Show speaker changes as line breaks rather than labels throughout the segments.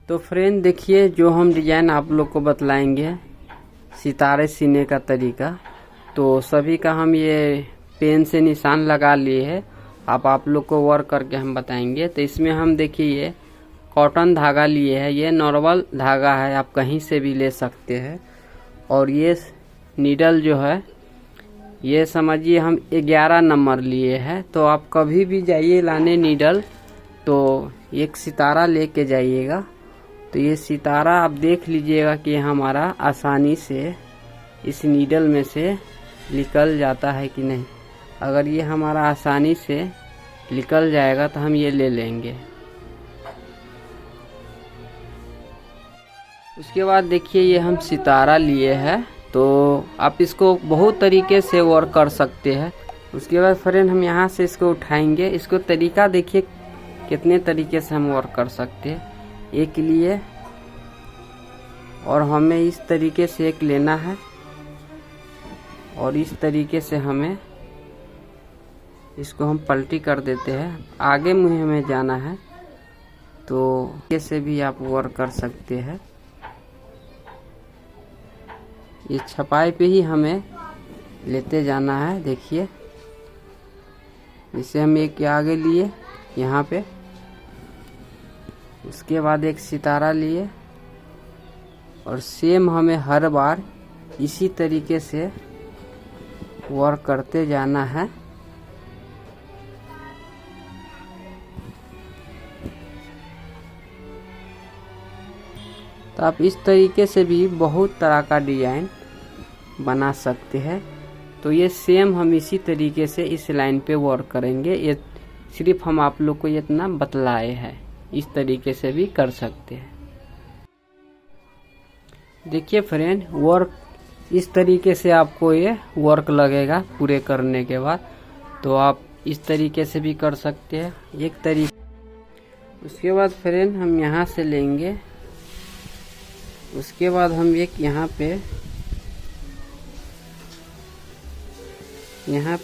तो फ्रेंड देखिए, जो हम डिजाइन आप लोग को बतलाएंगे सितारे सीने का तरीका, तो सभी का हम ये पेन से निशान लगा लिए हैं। आप लोग को वर्क करके हम बताएंगे। तो इसमें हम देखिए ये कॉटन धागा लिए है, ये नॉर्मल धागा है, आप कहीं से भी ले सकते हैं। और ये नीडल जो है ये समझिए हम 11 नंबर लिए हैं। तो आप कभी भी जाइए लाने नीडल तो एक सितारा लेके जाइएगा। तो ये सितारा आप देख लीजिएगा कि हमारा आसानी से इस नीडल में से निकल जाता है कि नहीं। अगर ये हमारा आसानी से निकल जाएगा तो हम ये ले लेंगे। उसके बाद देखिए ये हम सितारा लिए हैं, तो आप इसको बहुत तरीके से वर्क कर सकते हैं। उसके बाद फ्रेंड हम यहाँ से इसको उठाएंगे। इसको तरीका देखिए कितने तरीके से हम वर्क कर सकते हैं। एक लिए और हमें इस तरीके से एक लेना है और इस तरीके से हमें इसको हम पलटी कर देते हैं। आगे मुँह में जाना है तो कैसे भी आप वर्क कर सकते हैं। ये छपाई पे ही हमें लेते जाना है। देखिए इसे हम एक आगे लिए यहाँ पे, उसके बाद एक सितारा लिए और सेम हमें हर बार इसी तरीके से वर्क करते जाना है। तो आप इस तरीके से भी बहुत तरह का डिजाइन बना सकते हैं। तो ये सेम हम इसी तरीके से इस लाइन पे वर्क करेंगे। ये सिर्फ हम आप लोग को इतना बतलाए हैं, इस तरीके से भी कर सकते हैं। देखिए फ्रेंड, वर्क इस तरीके से आपको ये वर्क लगेगा पूरे करने के बाद। तो आप इस तरीके से भी कर सकते हैं एक तरीके। उसके बाद फ्रेंड हम यहाँ से लेंगे, उसके बाद हम एक यहाँ पे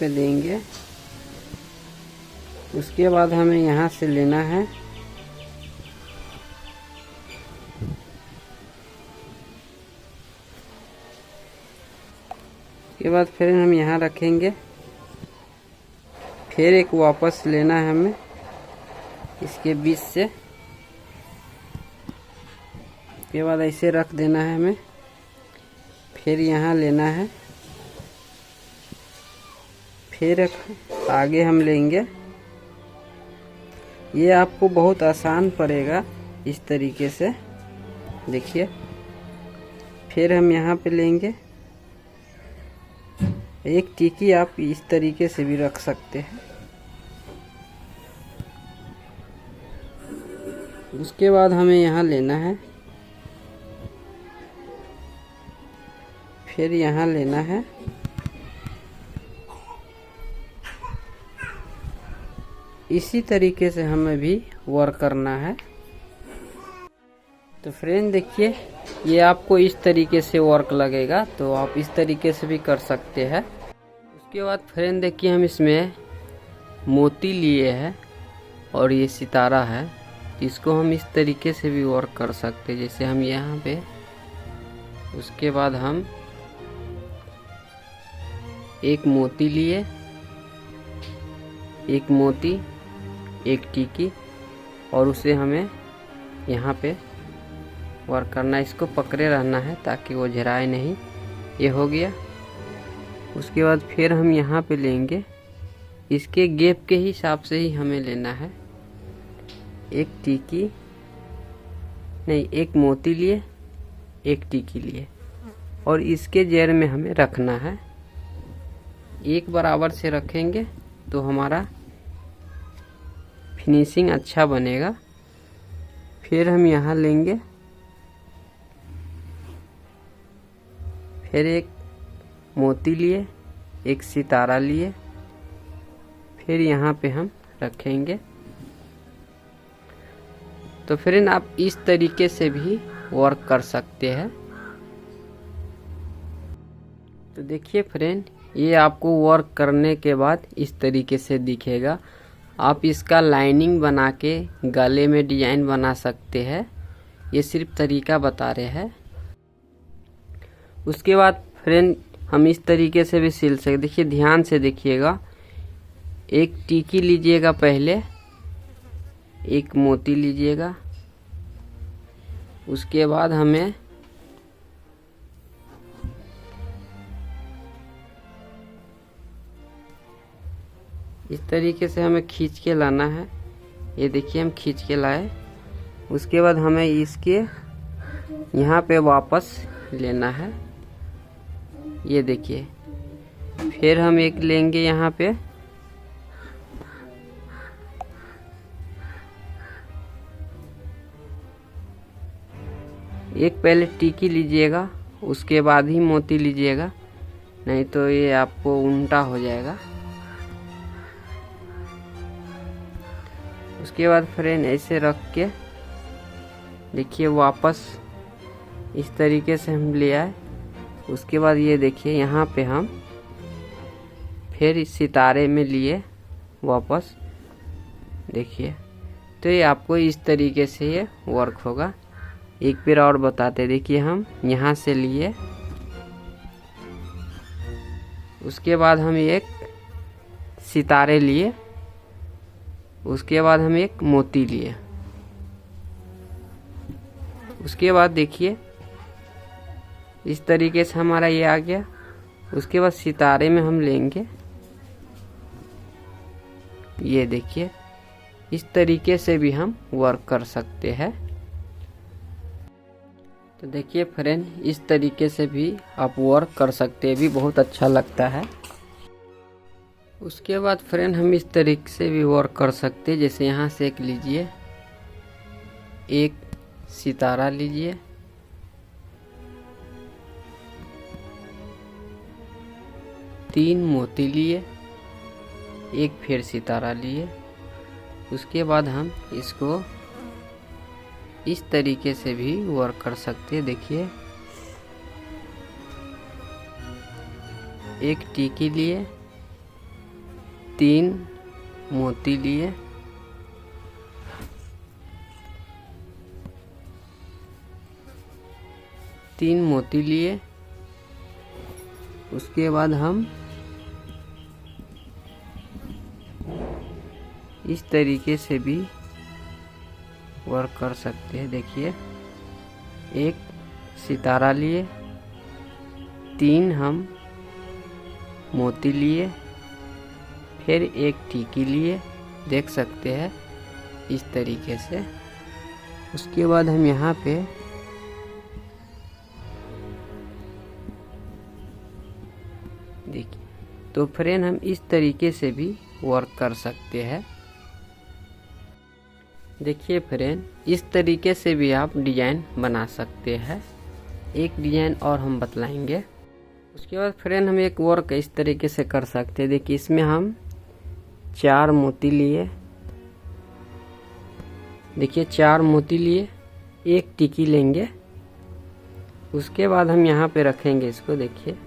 देंगे। उसके बाद हमें यहाँ से लेना है उसके बाद फिर हम यहाँ रखेंगे। फिर एक वापस लेना है हमें इसके बीच से, उसके बाद ऐसे रख देना है हमें। फिर यहाँ लेना है, फिर आगे हम लेंगे। ये आपको बहुत आसान पड़ेगा इस तरीके से। देखिए फिर हम यहाँ पे लेंगे एक टिकी, आप इस तरीके से भी रख सकते हैं। उसके बाद हमें यहाँ लेना है, फिर यहाँ लेना है। इसी तरीके से हमें भी वर्क करना है। तो फ्रेंड देखिए ये आपको इस तरीके से वर्क लगेगा, तो आप इस तरीके से भी कर सकते हैं। उसके बाद फ्रेंड देखिए हम इसमें मोती लिए हैं और ये सितारा है, इसको हम इस तरीके से भी वर्क कर सकते हैं। जैसे हम यहाँ पे, उसके बाद हम एक मोती लिए, एक मोती, एक टिकी, और उसे हमें यहाँ पे वर्क करना है। इसको पकड़े रहना है ताकि वो झराए नहीं। ये हो गया। उसके बाद फिर हम यहाँ पे लेंगे, इसके गैप के हिसाब से ही हमें लेना है। एक टिकी नहीं, एक मोती लिए, एक टिकी लिए और इसके जड़ में हमें रखना है। एक बराबर से रखेंगे तो हमारा फिनिशिंग अच्छा बनेगा। फिर हम यहाँ लेंगे, फिर एक मोती लिए, एक सितारा लिए, फिर यहाँ पे हम रखेंगे। तो फ्रेंड आप इस तरीके से भी वर्क कर सकते हैं। तो देखिए फ्रेंड, ये आपको वर्क करने के बाद इस तरीके से दिखेगा। आप इसका लाइनिंग बना के गले में डिजाइन बना सकते हैं ये सिर्फ तरीका बता रहे हैं। उसके बाद फ्रेंड हम इस तरीके से भी सिल सकते। देखिए ध्यान से देखिएगा, एक टिकी लीजिएगा, पहले एक मोती लीजिएगा, उसके बाद हमें इस तरीके से हमें खींच के लाना है। ये देखिए हम खींच के लाए। उसके बाद हमें इसके यहाँ पे वापस लेना है। ये देखिए, फिर हम एक लेंगे यहाँ पे, एक पहले टिकी लीजिएगा, उसके बाद ही मोती लीजिएगा, नहीं तो ये आपको उल्टा हो जाएगा। उसके बाद फ्रेंड ऐसे रख के देखिए वापस इस तरीके से हम ले आए। उसके बाद ये देखिए यहाँ पे हम फिर इस सितारे में लिए वापस, देखिए तो ये आपको इस तरीके से ये वर्क होगा। एक बार और बताते, देखिए हम यहाँ से लिए, उसके बाद हम एक सितारे लिए, उसके बाद हम एक मोती लिए। उसके बाद देखिए इस तरीके से हमारा ये आ गया। उसके बाद सितारे में हम लेंगे, ये देखिए इस तरीके से भी हम वर्क कर सकते हैं। तो देखिए फ्रेंड, इस तरीके से भी आप वर्क कर सकते हैं, भी बहुत अच्छा लगता है। उसके बाद फ्रेंड हम इस तरीके से भी वर्क कर सकते हैं। जैसे यहाँ से एक लीजिए, एक सितारा लीजिए, तीन मोती लिए, एक फिर सितारा लिए। उसके बाद हम इसको इस तरीके से भी वर्क कर सकते हैं। देखिए एक टिकी लिए, तीन मोती लिए, तीन मोती लिए। उसके बाद हम इस तरीके से भी वर्क कर सकते हैं। देखिए एक सितारा लिए, तीन हम मोती लिए, फिर एक टिकी लिए, देख सकते हैं इस तरीके से। उसके बाद हम यहाँ पे देखिए, तो फ्रेंड हम इस तरीके से भी वर्क कर सकते हैं। देखिए फ्रेंड, इस तरीके से भी आप डिजाइन बना सकते हैं। एक डिजाइन और हम बतलाएंगे। उसके बाद फ्रेंड हम एक वर्क इस तरीके से कर सकते हैं। देखिए इसमें हम चार मोती लिए, देखिए चार मोती लिए, एक टिकी लेंगे। उसके बाद हम यहाँ पे रखेंगे इसको, देखिए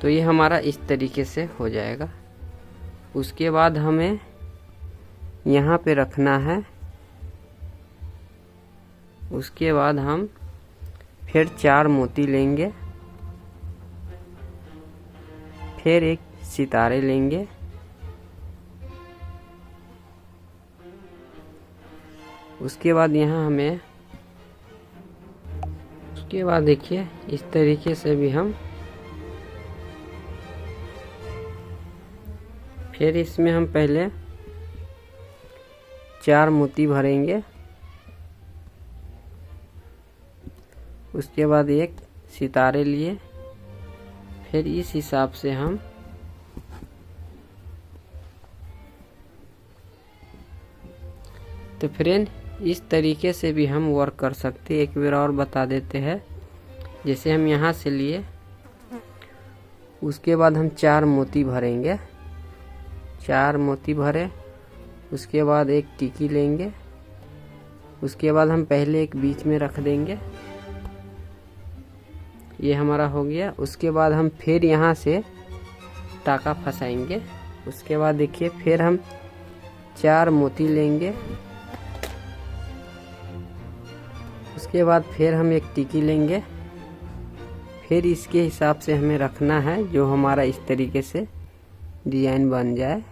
तो ये हमारा इस तरीके से हो जाएगा। उसके बाद हमें यहाँ पे रखना है। उसके बाद हम फिर चार मोती लेंगे, फिर एक सितारे लेंगे। उसके बाद यहाँ हमें, उसके बाद देखिए इस तरीके से भी हम फिर इसमें हम पहले चार मोती भरेंगे। उसके बाद एक सितारे लिए, फिर इस हिसाब से हम तो फ्रेंड इस तरीके से भी हम वर्क कर सकते हैं। एक बार और बता देते हैं। जैसे हम यहाँ से लिए, उसके बाद हम चार मोती भरेंगे, चार मोती भरे। उसके बाद एक टिकी लेंगे। उसके बाद हम पहले एक बीच में रख देंगे, ये हमारा हो गया। उसके बाद हम फिर यहाँ से टाका फंसाएंगे। उसके बाद देखिए फिर हम चार मोती लेंगे, उसके बाद फिर हम एक टिकी लेंगे, फिर इसके हिसाब से हमें रखना है जो हमारा इस तरीके से डिजाइन बन जाए।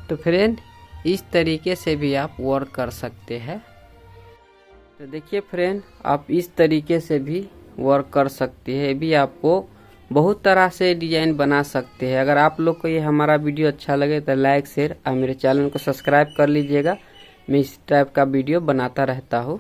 तो फ्रेंड इस तरीके से भी आप वर्क कर सकते हैं। तो देखिए फ्रेंड, आप इस तरीके से भी वर्क कर सकते हैं, भी आपको बहुत तरह से डिजाइन बना सकते हैं। अगर आप लोग को ये हमारा वीडियो अच्छा लगे तो लाइक शेयर और मेरे चैनल को सब्सक्राइब कर लीजिएगा। मैं इस टाइप का वीडियो बनाता रहता हूँ।